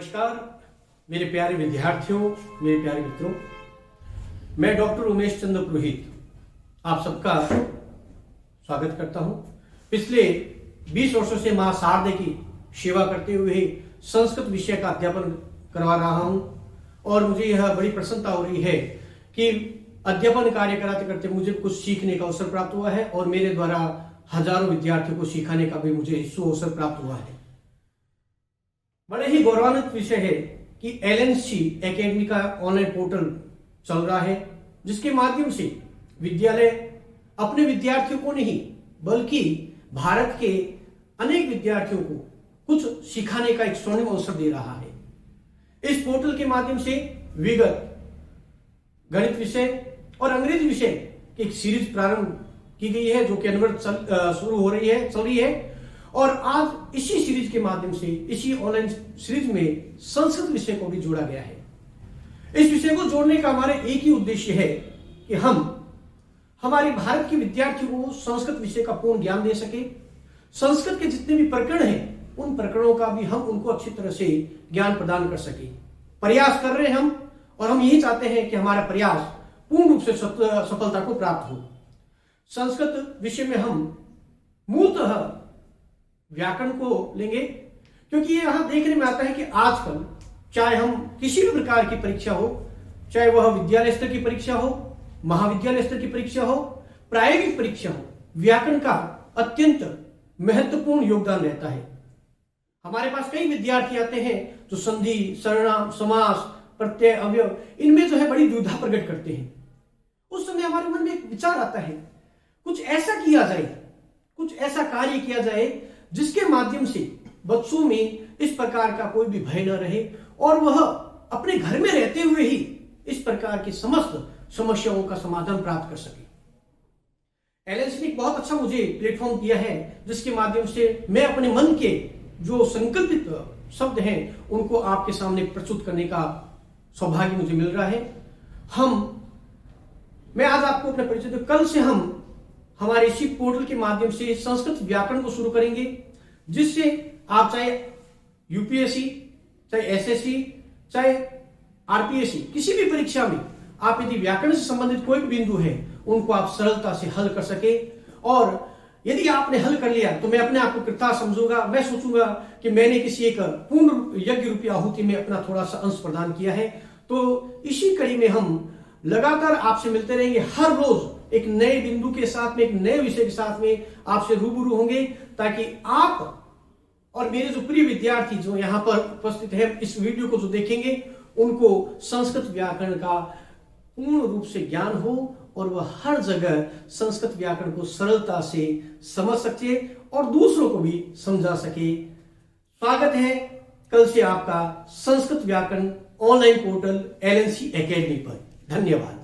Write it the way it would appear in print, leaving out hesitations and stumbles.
नमस्कार मेरे प्यारे विद्यार्थियों, मेरे प्यारे मित्रों। मैं डॉक्टर उमेश चंद्र पुरोहित आप सबका स्वागत करता हूं। पिछले 20 वर्षों से मां शारदे की सेवा करते हुए संस्कृत विषय का अध्यापन करवा रहा हूं और मुझे यह बड़ी प्रसन्नता हो रही है कि अध्यापन कार्य कराते करते मुझे कुछ सीखने का अवसर प्राप्त हुआ है और मेरे द्वारा हजारों विद्यार्थियों को सिखाने का भी मुझे अवसर प्राप्त हुआ है। बड़े ही गौरवान्वित विषय है कि एलएनसी एकेडमी का ऑनलाइन पोर्टल चल रहा है, जिसके माध्यम से विद्यालय अपने विद्यार्थियों को नहीं बल्कि भारत के अनेक विद्यार्थियों को कुछ सिखाने का एक स्वर्णिम अवसर दे रहा है। इस पोर्टल के माध्यम से विगत गणित विषय और अंग्रेजी विषय की एक सीरीज प्रारंभ की गई है, जो कि अनवरत चल रही है और आज इसी सीरीज के माध्यम से इसी ऑनलाइन सीरीज में संस्कृत विषय को भी जोड़ा गया है। इस विषय को जोड़ने का हमारा एक ही उद्देश्य है कि हम हमारे भारत के विद्यार्थियों को संस्कृत विषय का पूर्ण ज्ञान दे सके। संस्कृत के जितने भी प्रकरण हैं उन प्रकरणों का भी हम उनको अच्छी तरह से ज्ञान प्रदान कर सके। प्रयास कर रहे हैं हम, और हम यही चाहते हैं कि हमारा प्रयास पूर्ण रूप से सफलता को प्राप्त हो। संस्कृत विषय में हम मूलतः व्याकरण को लेंगे, क्योंकि यहां देखने में आता है कि आजकल चाहे हम किसी भी प्रकार की परीक्षा हो, चाहे वह विद्यालय स्तर की परीक्षा हो, महाविद्यालय स्तर की परीक्षा हो, प्रायोगिक परीक्षा हो, व्याकरण का अत्यंत महत्वपूर्ण योगदान रहता है। हमारे पास कई विद्यार्थी आते हैं जो संधि, सर्वनाम, समास, प्रत्यय, अवयव इनमें जो है बड़ी दुविधा प्रकट करते हैं। उस समय हमारे मन में एक विचार आता है, कुछ ऐसा किया जाए, कुछ ऐसा कार्य किया जाए जिसके माध्यम से बच्चों में इस प्रकार का कोई भी भय न रहे और वह अपने घर में रहते हुए ही इस प्रकार की समस्त समस्याओं का समाधान प्राप्त कर सके। एलएनसी ने बहुत अच्छा मुझे प्लेटफॉर्म दिया है, जिसके माध्यम से मैं अपने मन के जो संकल्पित शब्द हैं उनको आपके सामने प्रस्तुत करने का सौभाग्य मुझे मिल रहा है। मैं आज आपको अपना परिचय दूं। कल से हम हमारे इसी पोर्टल के माध्यम से संस्कृत व्याकरण को शुरू करेंगे, जिससे आप चाहे यूपीएससी, चाहे एसएससी, चाहे आरपीएससी, किसी भी परीक्षा में आप यदि व्याकरण से संबंधित कोई भी बिंदु है उनको आप सरलता से हल कर सके। और यदि आपने हल कर लिया तो मैं अपने आप को कृतार्थ समझूंगा। मैं सोचूंगा कि मैंने किसी एक पूर्ण यज्ञ रूपी आहुति में अपना थोड़ा सा अंश प्रदान किया है। तो इसी कड़ी में हम लगातार आपसे मिलते रहेंगे। हर रोज एक नए बिंदु के साथ में, एक नए विषय के साथ में आपसे रूबरू होंगे, ताकि आप और मेरे जो प्रिय विद्यार्थी जो यहां पर उपस्थित हैं, इस वीडियो को जो देखेंगे उनको संस्कृत व्याकरण का पूर्ण रूप से ज्ञान हो और वह हर जगह संस्कृत व्याकरण को सरलता से समझ सके और दूसरों को भी समझा सके। स्वागत है कल से आपका संस्कृत व्याकरण ऑनलाइन पोर्टल एलएनसी एकेडमी पर। धन्यवाद।